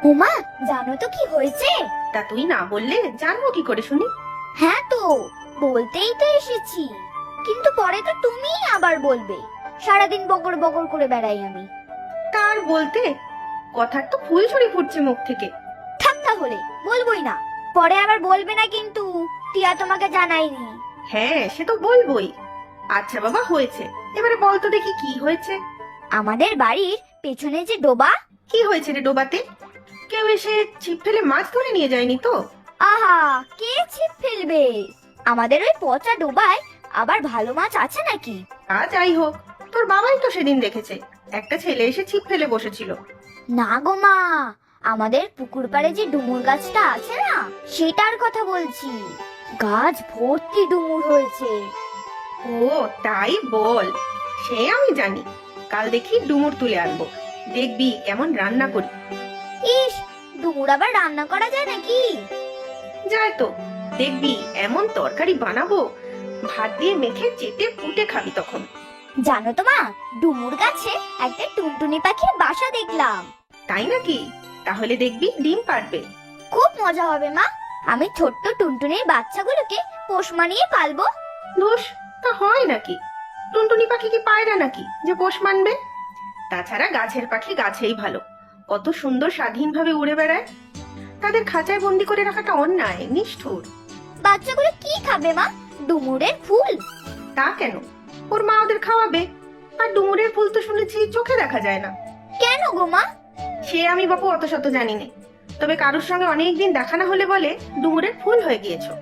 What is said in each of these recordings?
উমা, জানো তো কি হয়েছে? তা তুই না বললে জানবো কি করে শুনি? হ্যাঁ তো, বলতেই তো এসেছি, কিন্তু পরে তো তুমিই আবার বলবে। সারাদিন বকর বকর করে বেড়াই আমি। তার বলতে কথার তো ফুলঝুরি ফুটছে মুখ থেকে। থাক তাহলে, বলবোই না। পরে আবার বলবে না কিন্তু টিয়া তোমাকে জানাইনি। হ্যাঁ, সে তো বলবোই। আচ্ছা বাবা, হয়েছে, এবারে বল তো দেখি কি হয়েছে। আমাদের বাড়ির পেছনে যে ডোবা, কি হয়েছে রে ডোবাতে? কেউ এসে ছিপ ফেলে মাছ ধরে নিয়ে যায়নি তো? আহা, কে ছিপ ফেলবে? আমাদের ওই পচা ডোবায় আবার ভালো মাছ আছে নাকি? তা যাই হোক, তোর বাবাই তো সেদিন দেখেছে একটা ছেলে এসে ছিপ ফেলে বসেছিল। না গো মা, আমাদের পুকুর পাড়ে যে ডুমুর গাছটা আছে না, সেটার কথা বলছি। গাছ ভর্তি ডুমুর হয়েছে। ও তাই বল, সে আমি জানি। কাল দেখি ডুমুর তুলে আনবো, দেখবি কেমন রান্না করি। ইস, ডুমুর আবার রান্না করা যায় নাকি? যায় তো, দেখবি এমন তরকারি বানাবো, ভাত দিয়ে মেখে চেটে পুটে খাবি তখন। জানো তো মা, ডুমুর গাছে একটা টুনটুনি পাখির বাসা দেখলাম। তাই নাকি? তাহলে দেখবি ডিম পারবে। খুব মজা হবে মা। আমি ছোট্ট টুনটুনির বাচ্চাগুলোকে পোষ মানিয়ে পালবো। দোষ তা হয় নাকি? টুনটুনি পাখি কি পায়রা নাকি যে পোষ মানবে? তাছাড়া গাছের পাখি গাছেই ভালো, কত সুন্দর স্বাধীনভাবে উড়ে বেড়ায়। তাদের খাঁচায় বন্দি করে রাখাটা অন্যায়, নিষ্ঠুর। বাচ্চাগুলো কি খাবে মা? ডুমুরের ফুল? তা কেন? ওর মা ওদের খাওয়াবে। আর ডুমুরের ফুল তো শুনেছি চোখে দেখা যায় না। কেন গো মা? সে আমি বাপু অত শত জানি না, তবে কারোর সঙ্গে অনেকদিন দেখা না হলে বলে ডুমুরের ফুল হয়ে গিয়েছো।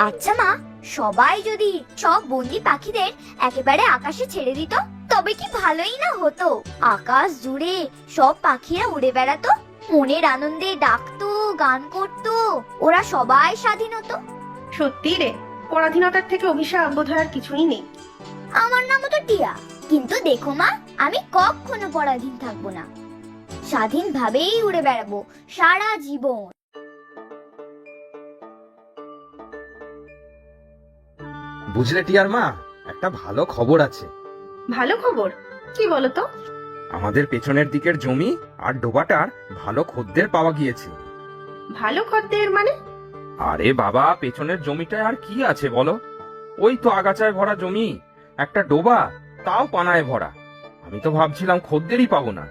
আচ্ছা মা, সবাই যদি সব বন্দি পাখিদের একেবারে আকাশে ছেড়ে দিত, তবে কি ভালোই না হতো? আকাশ জুড়ে সব পাখিরা উড়ে বেড়াতো, মনের আনন্দে ডাকতো, গান করতো, ওরা সবাই স্বাধীন হতো। সত্যি রে, পরাধীনতার থেকে অভিশাপ বোধহয় আর কিছুই নেই। আমার নামও তো টিয়া, কিন্তু দেখো মা, আমি কখনো পরাধীন থাকবো না। স্বাধীন ভাবেই উড়ে বেড়াবো সারা জীবন। বুঝলে টিয়ার মা, একটা ভালো খবর আছে। ভালো খবর? কি বলতো? আমাদের পেছনের দিকের জমি আর ডোবাটার ভালো খদ্দের পাওয়া গিয়েছে। ভালো খদ্দের মানে? আরে বাবা, পেছনের জমিটায় আর কি আছে বলো? ওই তো আগাছায় ভরা জমি, একটা ডোবা, তাও পানায় ভরা। আমি তো ভাবছিলাম খদ্দেরই পাবো না।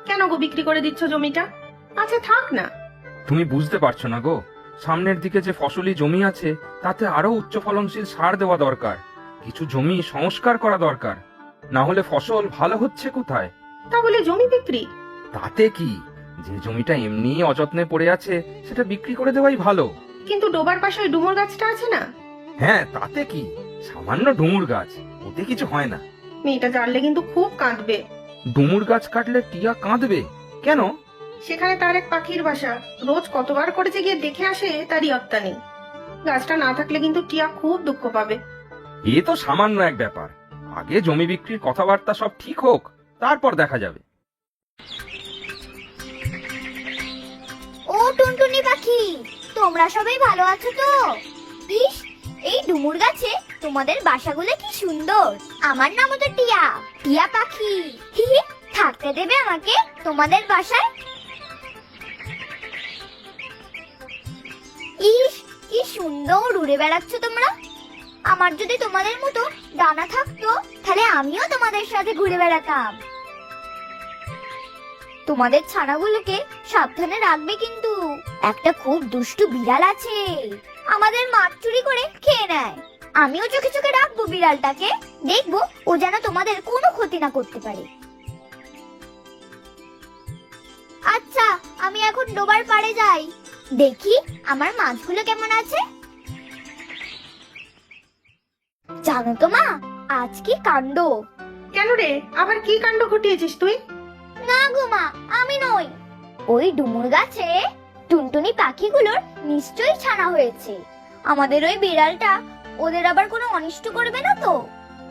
কেন গো বিক্রি করে দিচ্ছ জমিটা? আচ্ছা থাক না। তুমি বুঝতে পারছো না গো, সামনের দিকে যে ফসলি জমি আছে তাতে আরো উচ্চ ফলনশীল সার দেওয়া দরকার। কিছু জমি সংস্কার করা দরকার, না হলে ফসল ভালো হচ্ছে কোথায়? তা বলে জমি বিক্রি? তাতে কি, যে জমিটা এমনি অযত্নে পড়ে আছে সেটা বিক্রি করে দেওয়াই ভালো। কিন্তু ডোবার পাশে ওই ডুমুর গাছটা আছে না? হ্যাঁ, তাতে কি, সামান্য ডুমুর গাছ, ওতে কিছু হয় না। মেয়েটা জানলে কিন্তু খুব কাঁদবে। ডুমুর গাছ কাটলে টিয়া কাঁদবে কেন? সেখানে তার এক পাখির বাসা, রোজ কতবার করেছে গিয়ে দেখে আসে, তারই অত্তা নেই। গাছটা না থাকলে কিন্তু টিয়া খুব দুঃখ পাবে। এ তো সামান্য এক ব্যাপার, আগে জমি বিক্রির কথাবার্তা সব ঠিক হোক, তারপর দেখা যাবে। ও টুনটুনি পাখি, তোমরা সবাই ভালো আছো তো? ইস, এই ডুমুর গাছে তোমাদের বাসাগুলো কি সুন্দর। আমার নামও তো টিয়া, টিয়া পাখি। হি হি, থাকতে দেবে আমাকে তোমাদের বাসায়? ইস, কি সুন্দর উড়ে বেড়াচ্ছ তোমরা। আমার যদি তোমাদের মতো ডানা থাকতো, তাহলে আমিও তোমাদের সাথে ঘুরে বেড়াতাম। তোমাদের ছানাগুলোকে সাবধানে রাখবে কিন্তু। একটা খুব দুষ্টু বিড়াল আছে, আমাদের মাছ চুরি করে খেয়ে নেয়। আমিও চোখে চোখে রাখবো বিড়ালটাকে, দেখবো ও যেন তোমাদের কোনো ক্ষতি না করতে পারে। আচ্ছা, আমি এখন ডোবার পাড়ে যাই, দেখি আমার মাছগুলো কেমন আছে। জানো তো মা, আজ কি কাণ্ড। কেন রে, আবার কি কাণ্ড ঘটিয়েছিস তুই? না গো মা, আমি নই। ওই ডুমুর গাছে টুনটুনি পাখিগুলোর নিশ্চয়ই ছানা হয়েছে। আমাদের ওই বিড়ালটা ওদের আবার কোনো অনিষ্ট করবে না তো?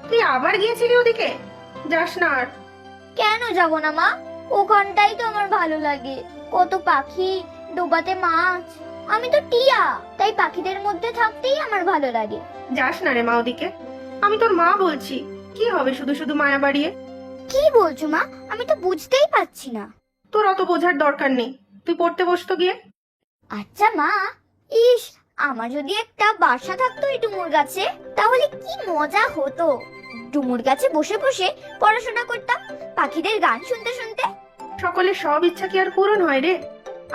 তুই আবার গিয়েছিলি ওদিকে? যাস না আর। কেন যাব না মা, ওখানটাই তো আমার ভালো লাগে। কত পাখি, ডোবাতে মাছ। আমি তো টিয়া, তাই পাখিদের মধ্যে থাকতেই আমার ভালো লাগে। যাস না রে মা ওদিকে, আমি তোর মা বলছি। কি হবে শুধু শুধু মায়া বাড়িয়ে? কি বলছো মা? আমি তো বুঝতেই পারছি না। তোর অত বোঝার দরকার নেই। তুই পড়তে বসতো গিয়ে। আচ্ছা মা, ইস, আমার যদি একটা বাসা থাকতো এই ডুমুর গাছে, তাহলে কি মজা হতো। ডুমুর গাছে বসে বসে পড়াশোনা করতাম, পাখিদের গান শুনতে শুনতে। সকলের সব ইচ্ছা কি আর পূরণ হয় রে?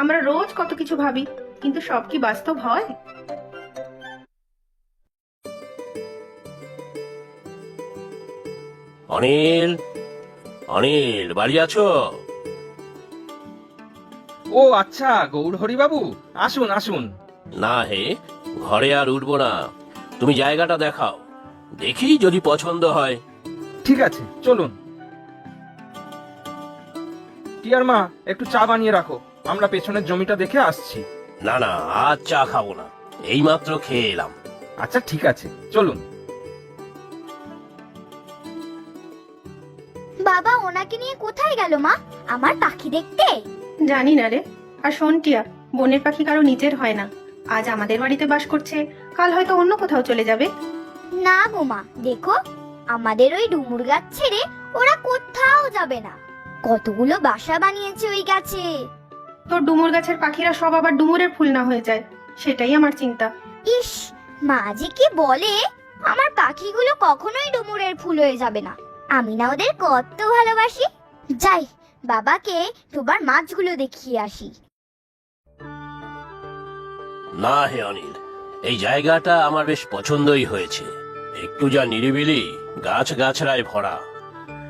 আমরা রোজ কত কিছু ভাবি, কিন্তু সব কি বাস্তব হয়? অনিল, অনিল, বাড়ি আছো? ও আচ্ছা, গৌরহরি বাবু, আসুন আসুন। না হে, ঘরে আর উঠবো না। তুমি জায়গাটা দেখাও, দেখি যদি পছন্দ হয়। ঠিক আছে, চলুন। টিয়ার মা, একটু চা বানিয়ে রাখো, আমরা পেছনের জমিটা দেখে আসছি। না না, আজ চা খাবো না, এইমাত্র খেয়ে এলাম। আচ্ছা ঠিক আছে, চলুন। বাবা ওনাকে নিয়ে কোথায় গেল মা? আমার পাখি দেখতে? জানি না রে। আর শোন টিয়া, বনের পাখি কারো নিজের হয় না। আজ আমাদের বাড়িতে বাস করছে, কাল হয়তো অন্য কোথাও চলে যাবে। না গো মা, দেখো, আমাদের ওই ডুমুর গাছ ছেড়ে ওরা কোথাও যাবে না। কতগুলো বাসা বানিয়েছে ওই গাছে। তোর ডুমুর গাছের পাখিরা সব আবার ডুমুরের ফুল না হয়ে যায়, সেটাই আমার চিন্তা। ইস, মা যে কি বলে! আমার পাখিগুলো কখনোই ডুমুরের ফুল হয়ে যাবে না। আমি না ওদের কত ভালোবাসি। যাই, বাবাকে তোমার মাছগুলো দেখিয়ে আসি। না হে অনিল, এই জায়গাটা আমার বেশ পছন্দই হয়েছে। একটু যা নিরিবিলি, গাছ গাছড়ায় ভরা।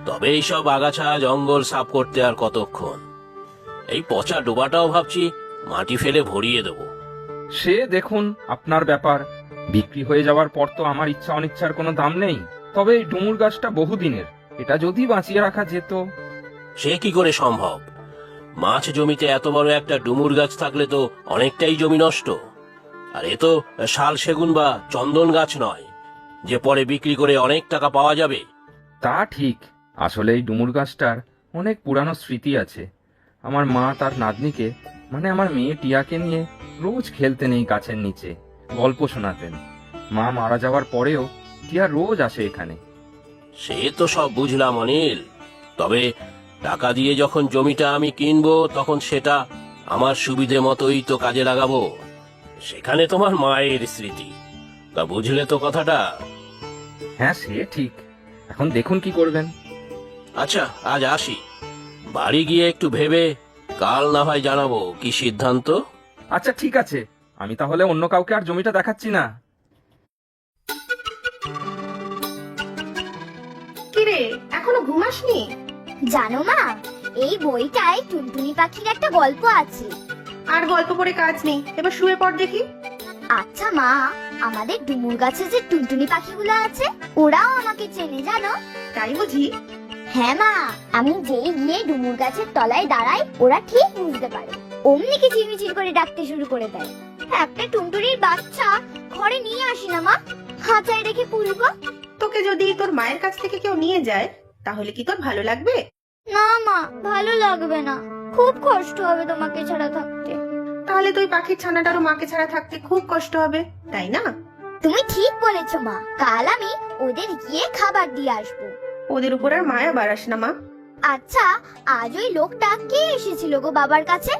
তবে এইসব আগাছা জঙ্গল সাফ করতে আর কতক্ষণ। এই পচা ডোবাটাও ভাবছি মাটি ফেলে ভরিয়ে দেবো। সে দেখুন, আপনার ব্যাপার। বিক্রি হয়ে যাওয়ার পর তো আমার ইচ্ছা অনিচ্ছার কোনো দাম নেই। তবে এই ডুমুর গাছটা বহুদিনের, এটা যদি বাঁচিয়ে রাখা যেত। সে কি করে সম্ভব? মাছ জমিতে এত বড় একটা ডুমুর গাছ থাকলে তো অনেকটাই জমি নষ্ট। আর এ তো শাল সেগুন বা চন্দন গাছ নয়, যে পরে বিক্রি করে অনেক টাকা পাওয়া যাবে। তা ঠিক, আসলে এই ডুমুর গাছটার অনেক পুরানো স্মৃতি আছে। আমার মা তার নাতনিকে, মানে আমার মেয়ে টিয়াকে নিয়ে রোজ খেলতেন এই গাছের নিচে, গল্প শোনাতেন। মা মারা যাওয়ার পরেও টিয়া রোজ আসে এখানে। সে তো সব বুঝলাম অনিল, তবে টাকা দিয়ে যখন জমিটা আমি কিনবো, তখন সেটা আমার সুবিধে মতোই তো কাজে লাগাবো। সেখানে তোমার মায়ের স্মৃতি, তা বুঝলে তো কথাটা? হ্যাঁ সে ঠিক, এখন দেখুন কি করবেন। আচ্ছা, আজ আসি। বাড়ি গিয়ে একটু ভেবে কাল না হয় জানাবো কি সিদ্ধান্ত। আচ্ছা ঠিক আছে, আমি তাহলে অন্য কাউকে আর জমিটা দেখাচ্ছি না। কিরে, এখনো ঘুমাসনি? জানো মা, এই বইটায় টুনটুনি পাখির একটা গল্প আছে। আর গল্প পড়ে কাজ নেই, এবার শুয়ে পড় দেখি। আচ্ছা মা, আমাদের ডুমুর গাছে যে টুনটুনি পাখিগুলো আছে, ওরাও আমাকে চেনে জানো? তাই বুঝি? হ্যাঁ মা, আমি যেই গিয়ে ডুমুর গাছের তলায় দাঁড়াই, ওরা ঠিক বুঝতে পারে। অমনি কিচিরমিচির করে ডাকতে শুরু করে দেয়। একটা টুনটুনির বাচ্চা ঘরে নিয়ে আসি না মা, খাঁচায় রেখে পুষবো। তোকে যদি তোর মায়ের কাছ থেকে কেউ নিয়ে যায়, তাহলে কি তোর ভালো লাগবে? না মা, ভালো লাগবে না, খুব কষ্ট হবে তোমাকে ছাড়া থাকতে। তাহলে তুই পাখির ছানাটারও মাকে ছাড়া থাকতে খুব কষ্ট হবে, তাই না? তুমি ঠিক বলেছো মা, কাল আমি ওদের গিয়ে খাবার দিয়ে আসবো। ওদের উপর আর মায়া বাড়াস না মা। আচ্ছা, আজ ওই লোকটা কে এসেছিল গো বাবার কাছে?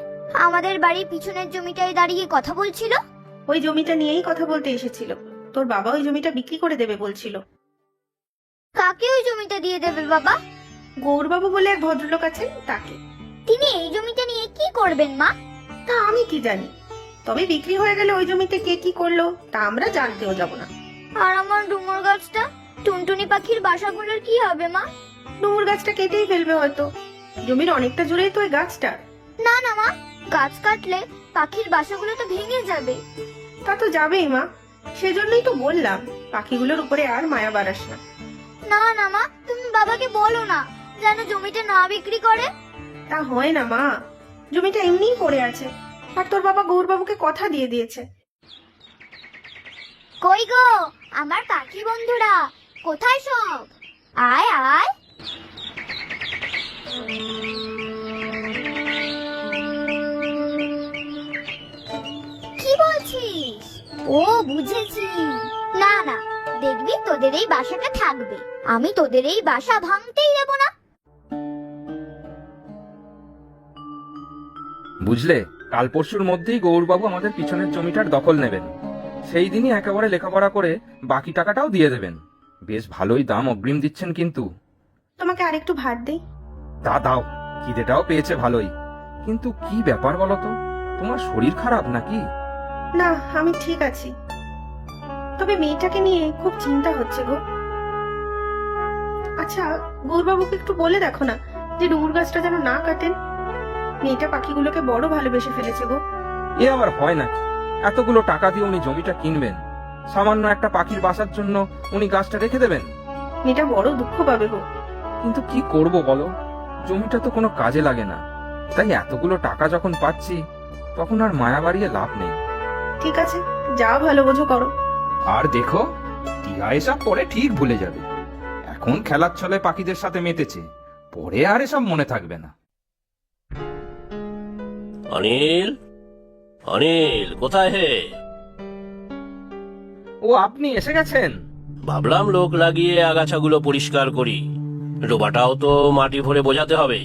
আমাদের বাড়ির পিছনের জমিটায় দাঁড়িয়ে কথা বলছিল। ওই জমিটা নিয়েই কথা বলতে এসেছিল। তোর বাবা ওই জমিটা বিক্রি করে দেবে বলছিল। কাকে ওই জমিটা দিয়ে দেবে বাবা? গৌরবাবু বলে এক ভদ্রলোক আছেন, তাকে। তিনি এই জমিটা নিয়ে কি করবেন মা? তা আমি কি জানি, তবে বিক্রি হয়ে গেলে ওই জমিতে কে কি করলো তা আমরা জানতেও যাব না। আর আমার ডুমুর গাছটা, টুনটুনি পাখির বাসাগুলোর কি হবে মা? ডুমুর গাছটা কেটেই ফেলবে হয়তো। জমির অনেকটা জুড়েই তো ওই গাছটা। না না মা, গাছ কাটলে পাখির বাসাগুলো তো ভেঙে যাবে। তা তো যাবেই মা, সেজন্যই তো বললাম পাখিগুলোর উপরে আর মায়া বাড়াস না। না না মা, তুমি বাবাকে বলো না যেন জমিটা না বিক্রি করে। তা হয় না মা, জমিটা এমনিই পড়ে আছে, আর তোর বাবা গৌরবাবুকে কথা দিয়ে দিয়েছে। কই গো আমার পাখি বন্ধুরা, কোথায় সব? আয় আয়। কি বলছিস? ও বুঝেছি। না না, দেখবি তোদের এই বাসাটা থাকবে, আমি তোদের এই বাসা ভাঙতেই দেব না। বুঝলে, কাল পরশুর মধ্যেই গৌরবাবু আমাদের পিছনের জমিটার দখল নেবেন। সেই দিনই একেবারে লেখাপড়া করে বাকি টাকাটাও দিয়ে দেবেন। বেশ ভালোই দাম অগ্রিম দিচ্ছেন কিন্তু। তোমাকে আরেকটু ভাত দেই? তা দাও, খিদেটাও পেয়েছে ভালোই। কিন্তু কি ব্যাপার বলো তো, তোমার শরীর খারাপ নাকি? না, আমি ঠিক আছি, তবে মেয়েটাকে নিয়ে খুব চিন্তা হচ্ছে গো। আচ্ছা, গৌরবাবুকে একটু বলে দেখো না যে ডুমুর গাছটা যেন না কাটেন। মেয়েটা পাখিগুলোকে বড় ভালোবেসে ফেলেছে গো। এ আবার হয় নাকি? এতগুলো টাকা দিয়ে উনি জমিটা কিনবেন, সামান্য একটা পাখির বাসার জন্য উনি গাছটা রেখে দেবেন? মেয়েটা বড় দুঃখ পাবে গো। কিন্তু কি করব বলো, জমিটা তো কোনো কাজে লাগে না। তাই এতগুলো টাকা যখন পাচ্ছি, তখন আর মায়া বাড়িয়ে লাভ নেই। ঠিক আছে, যা ভালো বোঝো করো। আর দেখো, টিয়া এসব পরে ঠিক ভুলে যাবে। এখন খেলার ছলে পাখিদের সাথে মেতেছে, পরে আর এসব মনে থাকবে না। অনিল, অনিল, কোথায় হে? ও, আপনি এসে গেছেন? ভাবলাম লোক লাগিয়ে আগাছাগুলো পরিষ্কার করি, ডোবাটাও তো মাটি ভরে বোঝাতে হবে।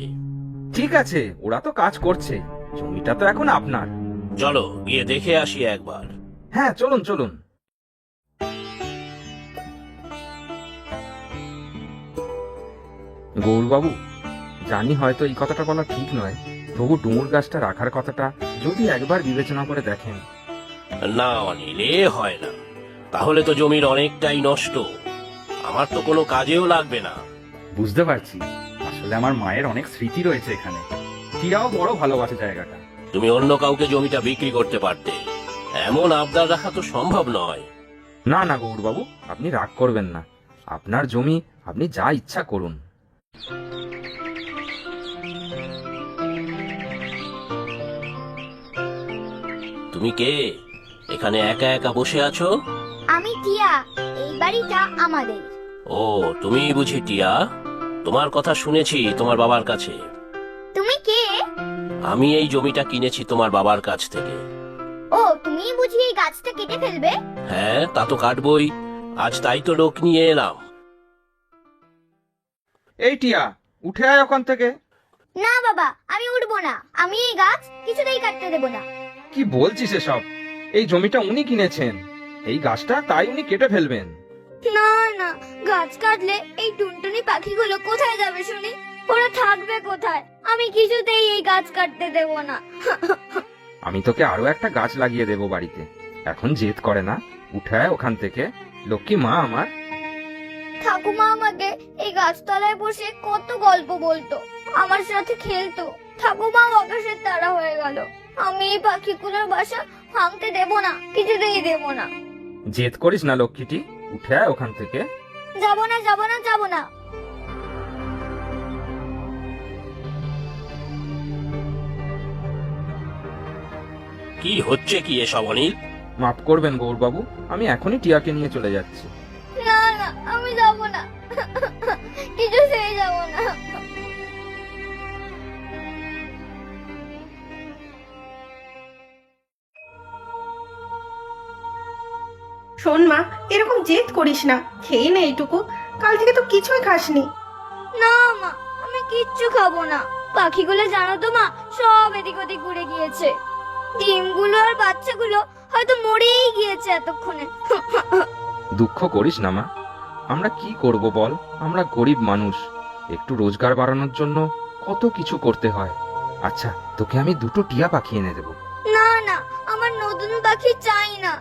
ঠিক আছে, ওরা তো কাজ করছে, জমিটা তো এখন আপনার। চলো গিয়ে দেখে আসি একবার। হ্যাঁ, চলুন চলুন। গৌরবাবু, জানি হয়তো এই কথাটা বলা ঠিক নয়, তবু ডুমুর গাছটা রাখার কথাটা যদি একবার বিবেচনা করে দেখেন। না অনিল, এ হয় না। তাহলে তো জমির অনেকটাই নষ্ট, আমার তো কোনো কাজেও লাগবে না। বুঝতে পারছি, আসলে আমার মায়ের অনেক স্মৃতি রয়েছে এখানে। টিয়াও বড় ভালোবাসে জায়গাটা। তুমি অন্য কাউকে জমিটা বিক্রি করতে পারতে, এমন আবদার রাখা তো সম্ভব নয়। না না গৌরবাবু, আপনি রাগ করবেন না। আপনার জমি, আপনি যা ইচ্ছা করুন। তুমি কে? এখানে একা একা বসে আছো? আমি টিয়া, এই বাড়িটা আমাদের। ও, তুমি বুঝি টিয়া? তোমার কথা শুনেছি তোমার বাবার কাছে। তুমি কে? আমি এই জমিটা কিনেছি তোমার বাবার কাছ থেকে। ও, তুমি বুঝি এই গাছটা কেটে ফেলবে? হ্যাঁ, তা তো কাটবই, আজ তাই তো লোক নিয়ে এলাম। এই টিয়া, উঠে আয় ওখান থেকে। না বাবা, আমি উঠবো না। আমি এই গাছ কিছুতেই কাটতে দেবো না। কি বলছিস এসব? এই জমিটা উনি কিনেছেন, এই গাছটা তাই উনি কেটে ফেলবেন? না না, গাছ কাটলে এই টুনটুনি পাখিগুলো কোথায় যাবে শুনি? ওরা থাকবে কোথায়? আমি কিছুতেই এই গাছ কাটতে দেব না। আমি তোকে আরো একটা গাছ লাগিয়ে দেবো বাড়িতে। এখন জেদ করে না, উঠে আয় ওখান থেকে। লক্ষ্মী মা আমার। ঠাকুমা আমাকে এই গাছতলায় বসে কত গল্প বলতো, আমার সাথে খেলতো। ঠাকুমা আকাশের তারা হয়ে গেল। আমি এই পাখিগুলোর বাসা ভাঙতে দেব না, কিছুতেই দেব না। জেদ করিস না লক্ষ্মীটি, উঠে আয় ওখান থেকে। যাব না, যাব না, যাব না। কি হচ্ছে কি এসব অনিল? মাফ করবেন গৌরবাবু, আমি এখনই টিয়াকে নিয়ে চলে যাচ্ছি। না না, আমি যাব না, কিছুতেই যাব না। শোন মা, এরকম জেদ করিস না, খেয়ে নে এইটুকু। কাল থেকে তো কিছুই খাসনি। না মা, আমি কিচ্ছু খাবো না। পাখিগুলো জানো তো মা, সব এদিক ওদিক ঘুরে গিয়েছে। ডিমগুলো আর বাচ্চাগুলো হয়তো মরেই গিয়েছে এতক্ষণে। দুঃখ করিস না মা, আমরা কি করব বল? আমরা গরিব মানুষ, একটু রোজগার বাড়ানোর জন্য কত কিছু করতে হয়। আচ্ছা, তোকে আমি দুটো টিয়া পাখি এনে দেবো। না না, আমার নতুন পাখি চাই না।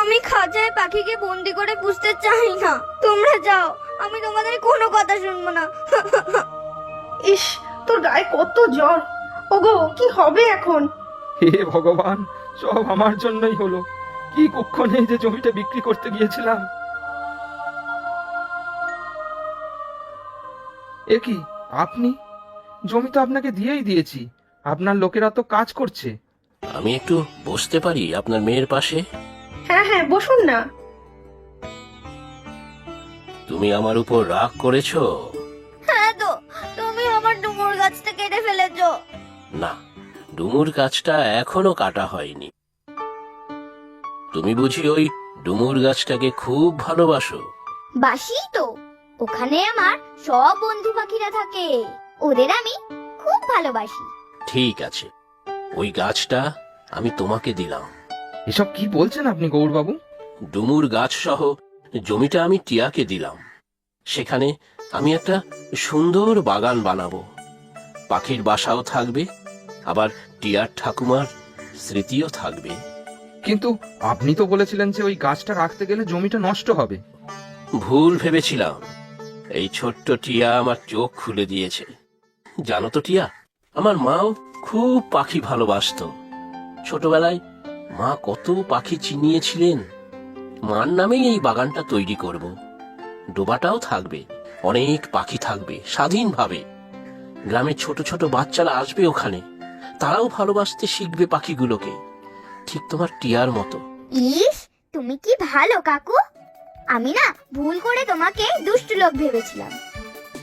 আমি খাঁচায় পাখিকে বন্দি করে পুষতে চাই না। তোমরা যাও, আমি তোমাদের কোনো কথা শুনবো না। ইস, তোর গায়ে কত জ্বর। ওগো, কি হবে এখন? হে ভগবান, সব আমার জন্যই হলো। কি কুক্ষণে যে জমিটা বিক্রি করতে গিয়েছিলাম। এ কি, আপনি? জমি তো আপনাকে দিয়েই দিয়েছি, আপনার লোকেরা তো কাজ করছে। আমি একটু বসতে পারি আপনার মেয়ের পাশে? হ্যাঁ হ্যাঁ, বসুন না। তুমি আমার উপর রাগ করেছো? হ্যাঁ তো, তুমি আমার ডুমুর গাছটা কেটে ফেলেছো। না, ডুমুর গাছটা এখনো কাটা হয়নি। তুমি বুঝি ওই ডুমুর গাছটাকে খুব ভালোবাসো? বাসি তো, ওখানে আমার সব বন্ধু পাখিরা থাকে, ওদের আমি খুব ভালোবাসি। ঠিক আছে, ওই গাছটা আমি তোমাকে দিলাম। এসব কি বলছেন আপনি গৌরবাবু? ডুমুর গাছ সহ জমিটা আমি টিয়াকে দিলাম। সেখানে আমি একটা সুন্দর বাগান বানাবো। পাখির বাসাও থাকবে, আবার টিয়ার ঠাকুমার স্মৃতিও থাকবে। কিন্তু আপনি তো বলেছিলেন যে ওই গাছটা রাখতে গেলে জমিটা নষ্ট হবে। ভুল ভেবেছিলাম। এই ছোট্ট টিয়া আমার চোখ খুলে দিয়েছে। জানো তো টিয়া, আমার মাও খুব পাখি ভালোবাসতো। ছোটবেলায় মা কত পাখি চিনিয়েছিলেন। মার নামেই এই বাগানটা তৈরি করব। ডোবাটাও থাকবে, অনেক পাখি থাকবে স্বাধীনভাবে। গ্রামের ছোট ছোট বাচ্চারা আসবে ওখানে, তারাও ভালোবাসতে শিখবে পাখিগুলোকে, ঠিক তোমার টিয়ার মতো। ইস, তুমি কি ভালো কাকু। আমি না ভুল করে তোমাকে দুষ্টু লোক ভেবেছিলাম।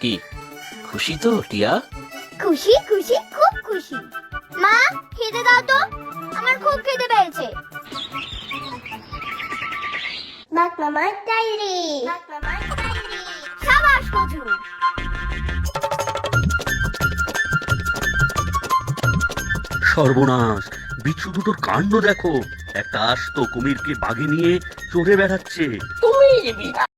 কি খুশি তো টিয়া? খুশি খুশি, খুব খুশি। মা, খেতে দাও তো, আমার খুব খেতে পেয়েছে। মামার ডায়েরি। সাবাস কচু। সর্বনাশ, বিচ্ছু দুটোর কাণ্ড দেখো। একটা আস্ত কুমিরকে বাগে নিয়ে চড়ে বেড়াচ্ছে।